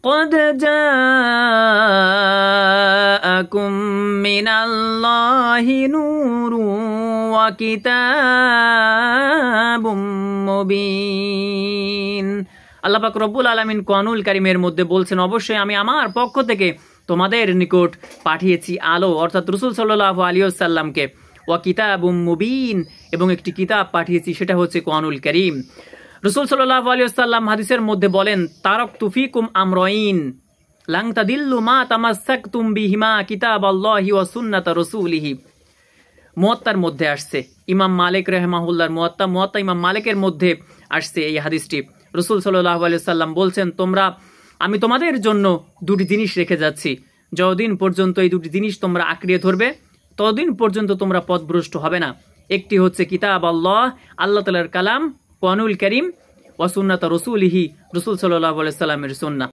قد جاءكم من الله نور وكتاب مبين। আল্লাহ পাক রব্বুল আলামিন কোরআনুল কারীমের মধ্যে বলছেন, অবশ্যই আমি আমার পক্ষ থেকে তোমাদের নিকট পাঠিয়েছি আলো অর্থাৎ রাসূল সাল্লাল্লাহু আলাইহি ওয়াসাল্লামকে, ওয়া কিতাবুম মুবিন এবং একটি কিতাব পাঠিয়েছি, সেটা হচ্ছে কোরআনুল কারীম। রাসূল সাল্লাল্লাহু আলাইহি ওয়াসাল্লাম হাদিসের মধ্যে বলেন, তারাকতু ফিকুম আমরাইন লান তাদিল্লু মা তামাসসাকতুম বিহিমা কিতাবাল্লাহি ওয়া সুন্নাতা রাসূলিহি। মুয়াত্তার মধ্যে আসছে, ইমাম মালিক রাহিমাহুল্লাহর মুয়াত্তা ইমাম মালিকের মধ্যে আসছে এই হাদিসটি। রাসূল সাল্লাল্লাহু আলাইহি ওয়াসাল্লাম বলছেন, আমি তোমাদের জন্য দুটি জিনিস রেখে যাচ্ছি, যতদিন পর্যন্ত এই দুটি জিনিস তোমরা আঁকড়িয়ে ধরবে ততদিন পর্যন্ত তোমরা পথভ্রষ্ট হবে না। একটি হচ্ছে কিতাব আল্লাহ, আল্লাহ তাআলার কালাম কোরআনুল কারীম, ওয়া সুন্নাত রাসূলিহি, রাসূল সাল্লাল্লাহু আলাইহি ওয়াসাল্লামের সুন্নাহ।